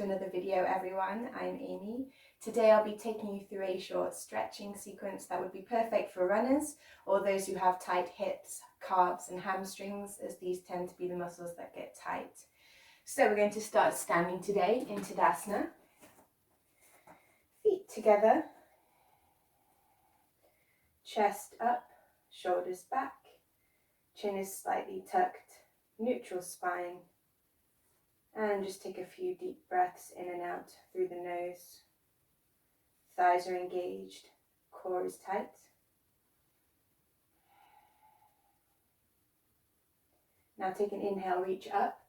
to another video, everyone. I'm Amy. Today I'll be taking you through a short stretching sequence that would be perfect for runners or those who have tight hips, calves and hamstrings, as these tend to be the muscles that get tight. So we're going to start standing today in Tadasana. Feet together, chest up, shoulders back, chin is slightly tucked, neutral spine. And just take a few deep breaths in and out through the nose. Thighs are engaged, core is tight. Now take an inhale, reach up,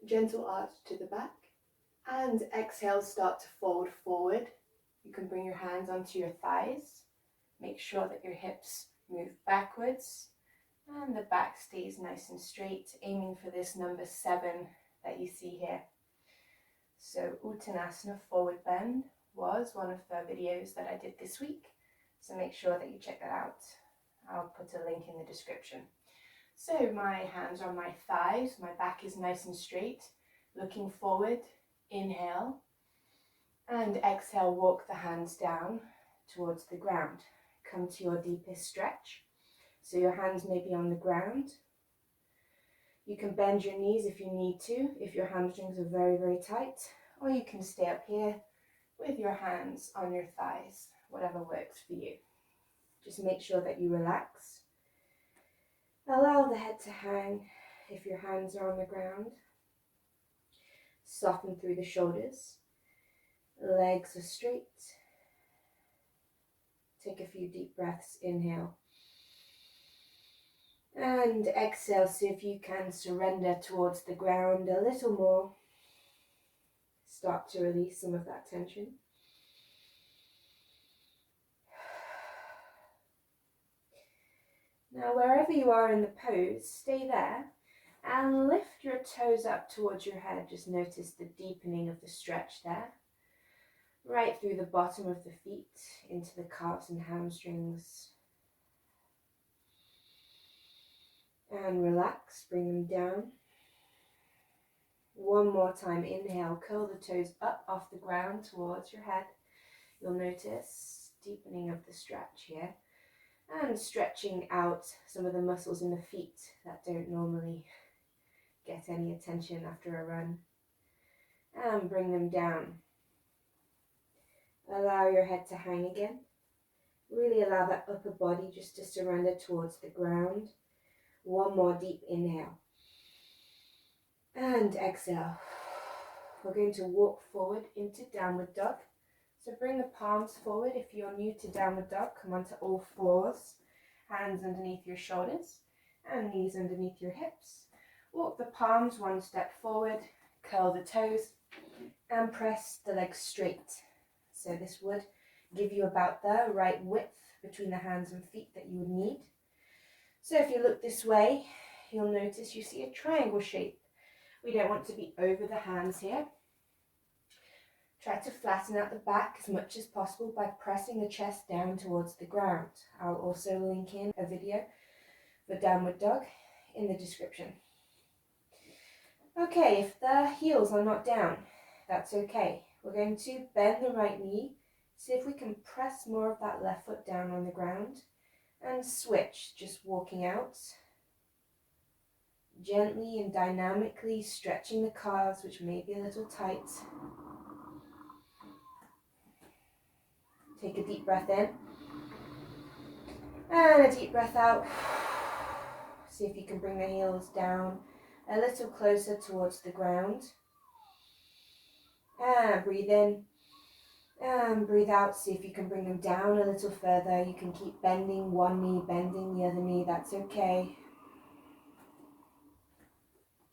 gentle arch to the back, and exhale, start to fold forward. You can bring your hands onto your thighs. Make sure that your hips move backwards and the back stays nice and straight, aiming for this number 7 that you see here. So Uttanasana, forward bend, was one of the videos that I did this week, so make sure that you check that out. I'll put a link in the description. So my hands are on my thighs, my back is nice and straight, looking forward. Inhale and exhale, walk the hands down towards the ground. Come to your deepest stretch, so your hands may be on the ground. You can bend your knees if you need to, if your hamstrings are very, very tight, or you can stay up here with your hands on your thighs, whatever works for you. Just make sure that you relax. Allow the head to hang if your hands are on the ground. Soften through the shoulders. Legs are straight. Take a few deep breaths, inhale. And exhale, see if you can surrender towards the ground a little more. Start to release some of that tension. Now, wherever you are in the pose, stay there and lift your toes up towards your head. Just notice the deepening of the stretch there. Right through the bottom of the feet, into the calves and hamstrings. And relax, bring them down. One more time, inhale, curl the toes up off the ground towards your head. You'll notice deepening of the stretch here. And stretching out some of the muscles in the feet that don't normally get any attention after a run. And bring them down. Allow your head to hang again. Really allow that upper body just to surrender towards the ground. One more deep inhale. And exhale. We're going to walk forward into downward dog. So bring the palms forward. If you're new to downward dog, come onto all fours. Hands underneath your shoulders and knees underneath your hips. Walk the palms one step forward. Curl the toes and press the legs straight. So this would give you about the right width between the hands and feet that you would need. So if you look this way, you'll notice you see a triangle shape. We don't want to be over the hands here. Try to flatten out the back as much as possible by pressing the chest down towards the ground. I'll also link in a video for downward dog in the description. Okay, if the heels are not down, that's okay. We're going to bend the right knee. See if we can press more of that left foot down on the ground. And switch, just walking out. Gently and dynamically stretching the calves, which may be a little tight. Take a deep breath in. And a deep breath out. See if you can bring the heels down a little closer towards the ground. And breathe in. And breathe out, see if you can bring them down a little further. You can keep bending one knee, bending the other knee, that's okay.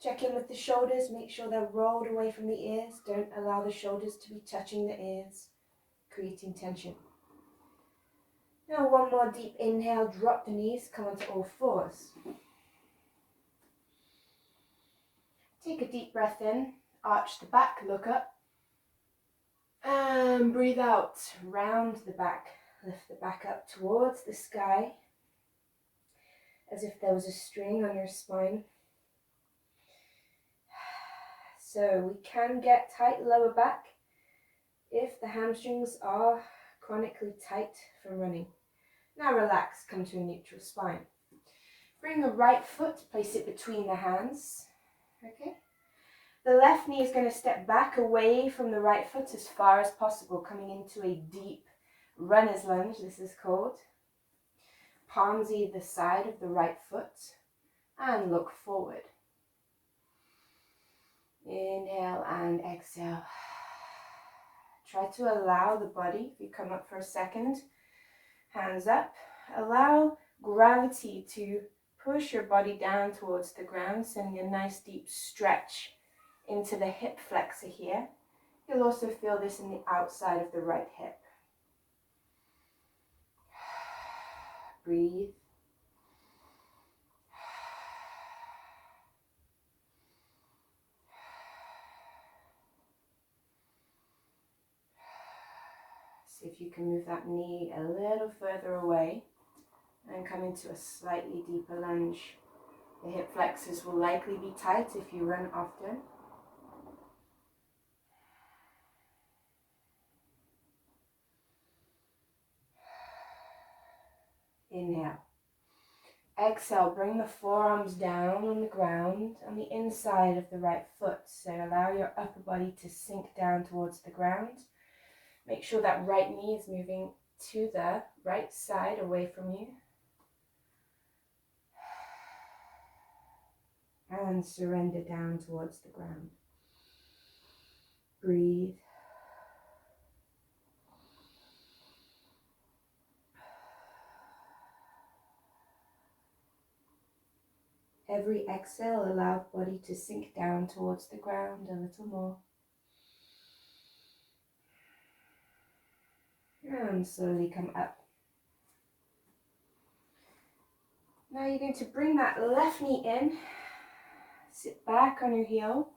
Check in with the shoulders, make sure they're rolled away from the ears. Don't allow the shoulders to be touching the ears, creating tension. Now one more deep inhale, drop the knees, come onto all fours. Take a deep breath in, arch the back, look up. And breathe out, round the back, lift the back up towards the sky, as if there was a string on your spine. So we can get tight lower back if the hamstrings are chronically tight from running. Now relax, come to a neutral spine. Bring the right foot, place it between the hands. Okay. The left knee is going to step back away from the right foot as far as possible, coming into a deep runner's lunge, this is called. Palms either side of the right foot and look forward. Inhale and exhale. Try to allow the body, if you come up for a second, hands up, allow gravity to push your body down towards the ground, sending a nice deep stretch into the hip flexor here. You'll also feel this in the outside of the right hip. Breathe. See if you can move that knee a little further away and come into a slightly deeper lunge. The hip flexors will likely be tight if you run often. Inhale. Exhale, bring the forearms down on the ground on the inside of the right foot. So allow your upper body to sink down towards the ground. Make sure that right knee is moving to the right side away from you. And surrender down towards the ground. Breathe. Every exhale, allow the body to sink down towards the ground a little more. And slowly come up. Now you're going to bring that left knee in, sit back on your heel,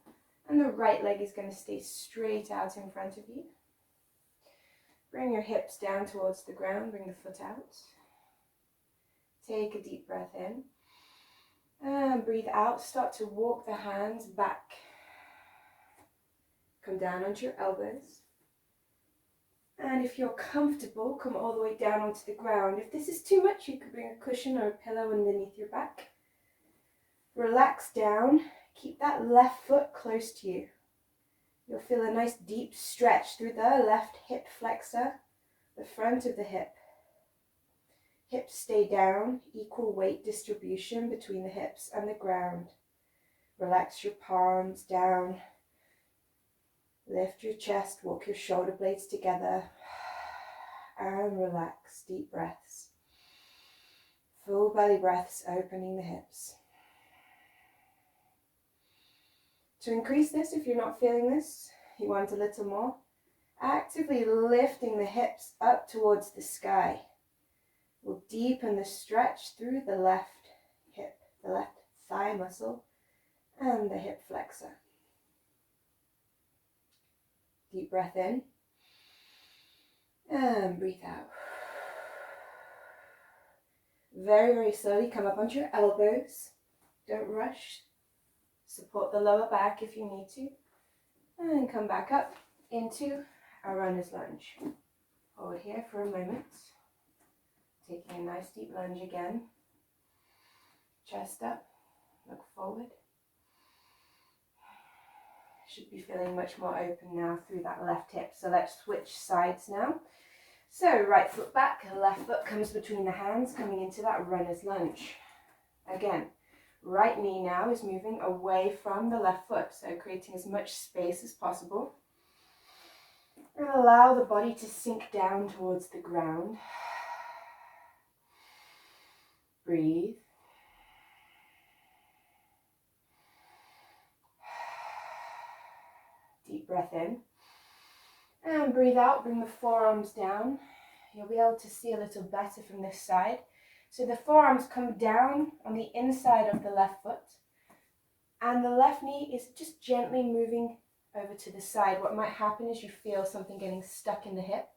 and the right leg is going to stay straight out in front of you. Bring your hips down towards the ground, bring the foot out. Take a deep breath in. And breathe out, start to walk the hands back. Come down onto your elbows. And if you're comfortable, come all the way down onto the ground. If this is too much, you could bring a cushion or a pillow underneath your back. Relax down, keep that left foot close to you. You'll feel a nice deep stretch through the left hip flexor, the front of the hip. Hips stay down, equal weight distribution between the hips and the ground. Relax your palms down. Lift your chest, walk your shoulder blades together. And relax, deep breaths. Full belly breaths, opening the hips. To increase this, if you're not feeling this, you want a little more, actively lifting the hips up towards the sky. We'll deepen the stretch through the left hip, the left thigh muscle, and the hip flexor. Deep breath in, and breathe out. Very, very slowly come up onto your elbows. Don't rush. Support the lower back if you need to. And come back up into a runner's lunge. Hold here for a moment. Taking a nice deep lunge again. Chest up, look forward. Should be feeling much more open now through that left hip. So let's switch sides now. So right foot back, left foot comes between the hands, coming into that runner's lunge. Again, right knee now is moving away from the left foot, so creating as much space as possible. And allow the body to sink down towards the ground. Breathe. Deep breath in. And breathe out, bring the forearms down. You'll be able to see a little better from this side. So the forearms come down on the inside of the left foot. And the left knee is just gently moving over to the side. What might happen is you feel something getting stuck in the hip.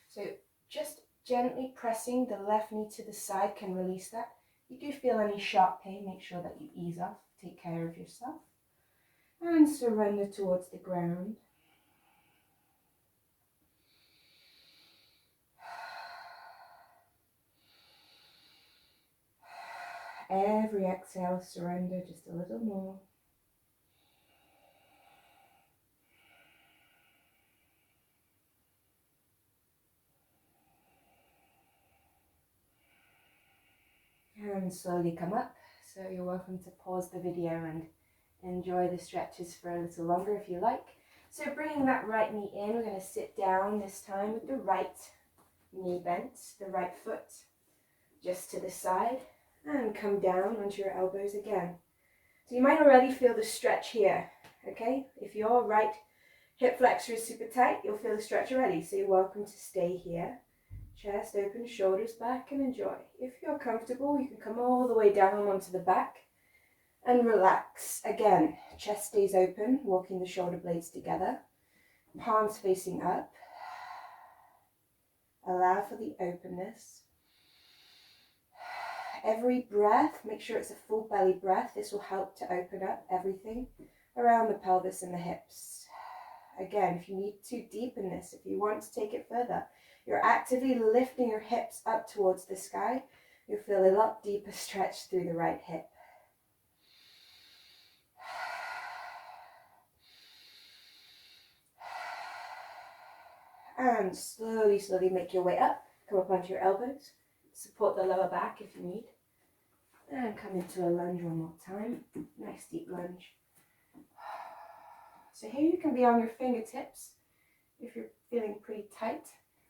So just gently pressing the left knee to the side can release that. If you do feel any sharp pain, make sure that you ease off, take care of yourself. and surrender towards the ground. Every exhale, surrender just a little more. And slowly come up. So you're welcome to pause the video and enjoy the stretches for a little longer if you like. So bringing that right knee in, we're going to sit down this time with the right knee bent, the right foot just to the side, and come down onto your elbows again. So you might already feel the stretch here, okay? If your right hip flexor is super tight, you'll feel the stretch already, so you're welcome to stay here. Chest open, shoulders back, and enjoy. If you're comfortable, you can come all the way down onto the back and relax. Again, chest stays open, walking the shoulder blades together, palms facing up. Allow for the openness. Every breath, make sure it's a full belly breath. This will help to open up everything around the pelvis and the hips. Again, if you need to deepen this, if you want to take it further, you're actively lifting your hips up towards the sky. You'll feel a lot deeper stretch through the right hip. And slowly, slowly make your way up. Come up onto your elbows. Support the lower back if you need. And come into a lunge one more time. Nice deep lunge. So here you can be on your fingertips if you're feeling pretty tight.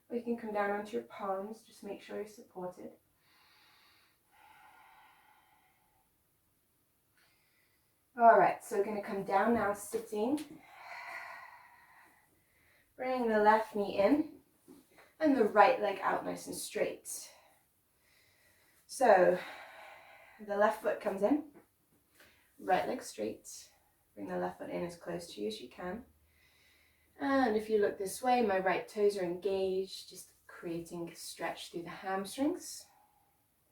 Or you can come down onto your palms. Just make sure you're supported. Alright, so we're going to come down now sitting. Bring the left knee in and the right leg out nice and straight. So the left foot comes in, right leg straight. Bring the left foot in as close to you as you can. And if you look this way, my right toes are engaged, just creating a stretch through the hamstrings.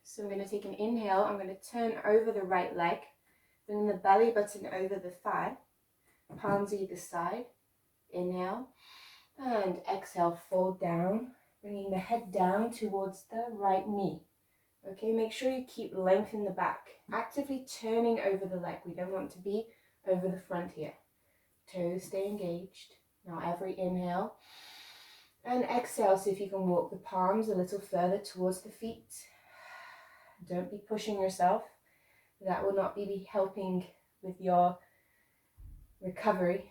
So I'm going to take an inhale. I'm going to turn over the right leg, bring the belly button over the thigh, palms either side. Inhale. And exhale, fold down, bringing the head down towards the right knee. Okay, make sure you keep length in the back, actively turning over the leg. We don't want to be over the front here. Toes stay engaged. Now every inhale and exhale, so if you can walk the palms a little further towards the feet. Don't be pushing yourself. That will not be helping with your recovery.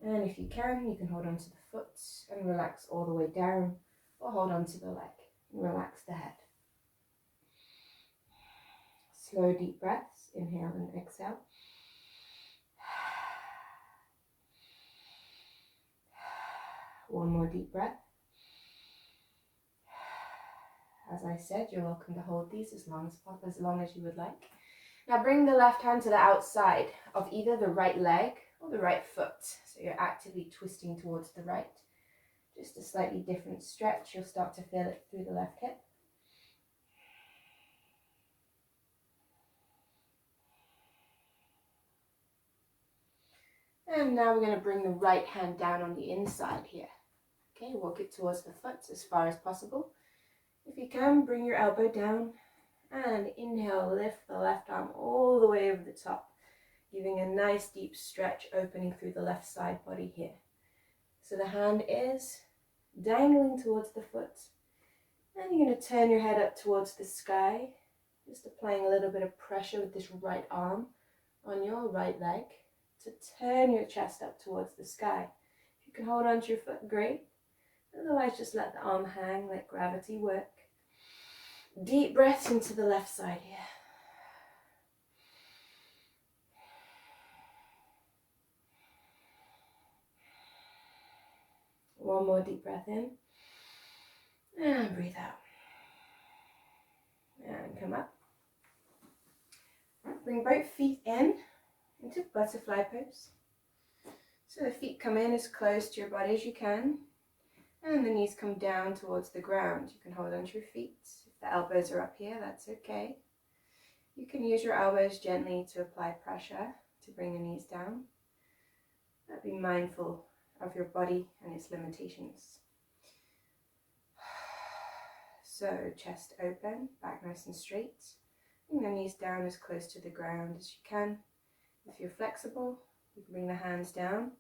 And if you can hold on to the foot and relax all the way down, or hold on to the leg and relax the head. Slow deep breaths, inhale and exhale. One more deep breath. As I said, you're welcome to hold these as long as you would like. Now bring the left hand to the outside of either the right leg or the right foot. So you're actively twisting towards the right. Just a slightly different stretch. You'll start to feel it through the left hip. And now we're going to bring the right hand down on the inside here. Okay, walk it towards the foot as far as possible. If you can, bring your elbow down and inhale, lift the left arm all the way over the top, giving a nice deep stretch opening through the left side body here. So the hand is dangling towards the foot, and you're going to turn your head up towards the sky, just applying a little bit of pressure with this right arm on your right leg to turn your chest up towards the sky. If you can hold on to your foot, great. Otherwise, just let the arm hang, let gravity work. Deep breaths into the left side here. One more deep breath in. And breathe out. And come up. Bring both feet in into butterfly pose. So the feet come in as close to your body as you can. And the knees come down towards the ground. You can hold onto your feet. If the elbows are up here, that's okay. You can use your elbows gently to apply pressure. to bring the knees down. But be mindful of your body and its limitations. So chest open, back nice and straight. Bring the knees down as close to the ground as you can. If you're flexible, you can bring the hands down,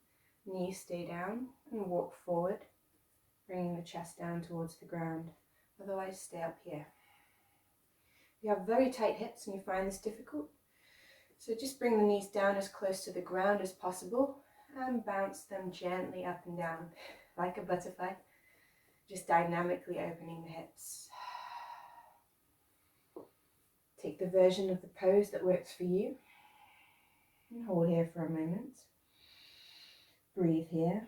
knees stay down, and walk forward, bringing the chest down towards the ground. Otherwise, stay up here. If you have very tight hips and you find this difficult, so just bring the knees down as close to the ground as possible and bounce them gently up and down like a butterfly, just dynamically opening the hips. Take the version of the pose that works for you and hold here for a moment. Breathe here.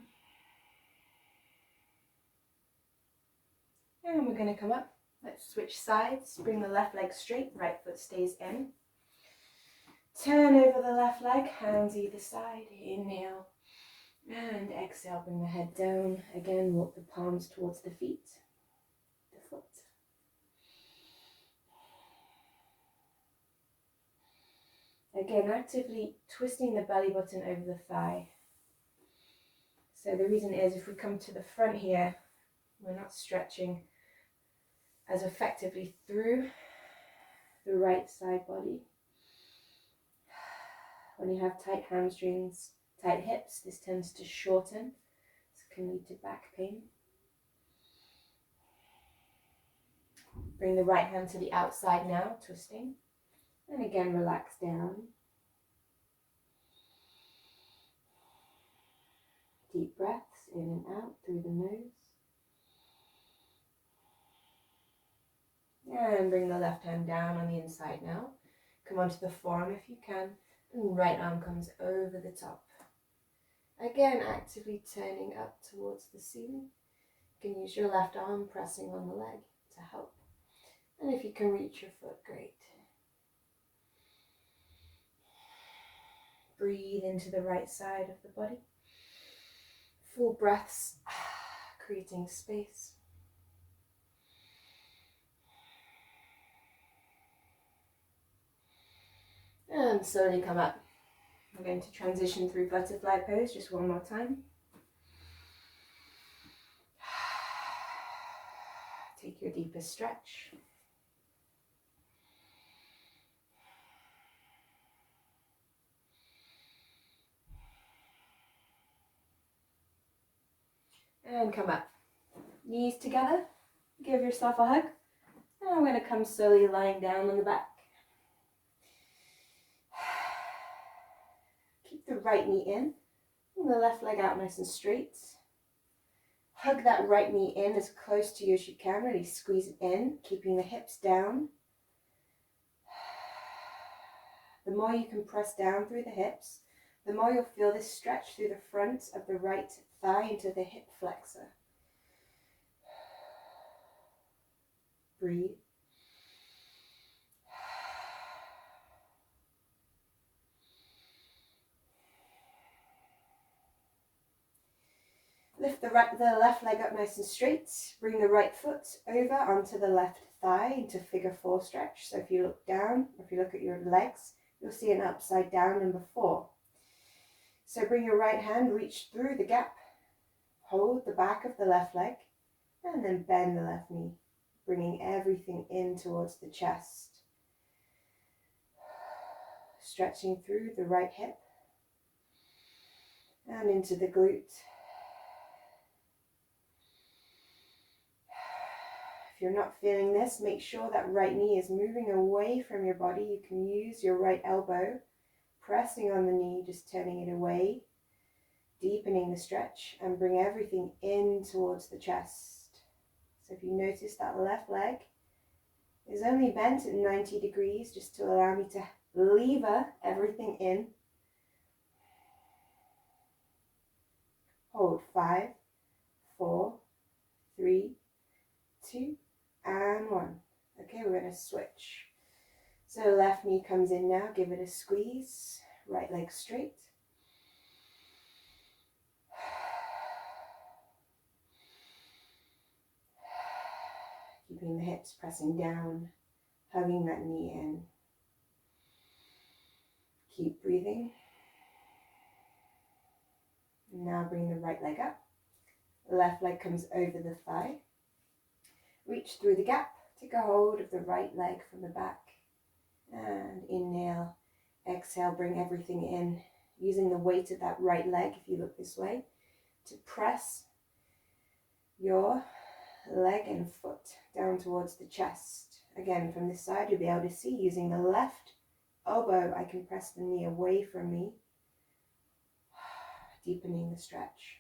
And we're going to come up. Let's switch sides. Bring the left leg straight, right foot stays in. Turn over the left leg, hands either side. Inhale and exhale, bring the head down. Again, walk the palms towards the feet, the foot. Again, actively twisting the belly button over the thigh. So the reason is, if we come to the front here, we're not stretching as effectively through the right side body. When you have tight hamstrings, tight hips, this tends to shorten, so it can lead to back pain. Bring the right hand to the outside now, twisting, and again relax down. Deep breaths in and out through the nose. And bring the left hand down on the inside now. Come onto the forearm if you can, and right arm comes over the top. Again, actively turning up towards the ceiling. You can use your left arm pressing on the leg to help. And if you can reach your foot, great. Breathe into the right side of the body. Full breaths, creating space. And slowly come up. We're going to transition through butterfly pose just one more time. Take your deepest stretch. And come up. Knees together. Give yourself a hug. And I'm going to come slowly lying down on the back. Keep the right knee in. And the left leg out nice and straight. Hug that right knee in as close to you as you can. Really squeeze it in, keeping the hips down. The more you can press down through the hips, the more you'll feel this stretch through the front of the right thigh into the hip flexor. Breathe. Lift the left leg up nice and straight. Bring the right foot over onto the left thigh into figure 4 stretch. So if you look down, or if you look at your legs, you'll see an upside down number 4. So bring your right hand, reach through the gap, hold the back of the left leg, and then bend the left knee, bringing everything in towards the chest. Stretching through the right hip and into the glute. If you're not feeling this, make sure that right knee is moving away from your body. You can use your right elbow, pressing on the knee, just turning it away, deepening the stretch, and bring everything in towards the chest. So if you notice that left leg is only bent at 90 degrees, just to allow me to lever everything in. Hold 5, 4, 3, 2, and 1. Okay, we're going to switch. So left knee comes in now, give it a squeeze, right leg straight. Keeping the hips pressing down, hugging that knee in. Keep breathing. Now bring the right leg up. Left leg comes over the thigh. Reach through the gap. Take a hold of the right leg from the back. And inhale, exhale, bring everything in. Using the weight of that right leg, if you look this way, to press your leg and foot down towards the chest. Again, from this side, you'll be able to see, using the left elbow, I can press the knee away from me, deepening the stretch.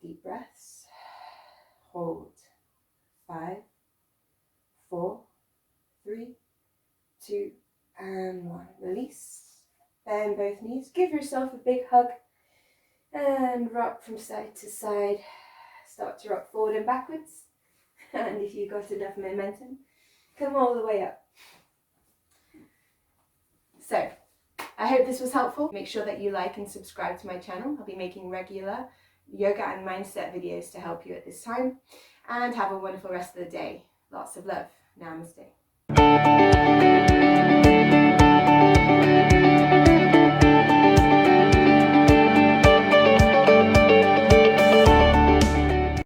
Deep breaths. Hold. 5, 4, 3, 2, and 1. Release. Bend both knees. Give yourself a big hug and rock from side to side. Start to rock forward and backwards. And if you've got enough momentum, come all the way up. So, I hope this was helpful. Make sure that you like and subscribe to my channel. I'll be making regular yoga and mindset videos to help you at this time. And have a wonderful rest of the day. Lots of love. Namaste.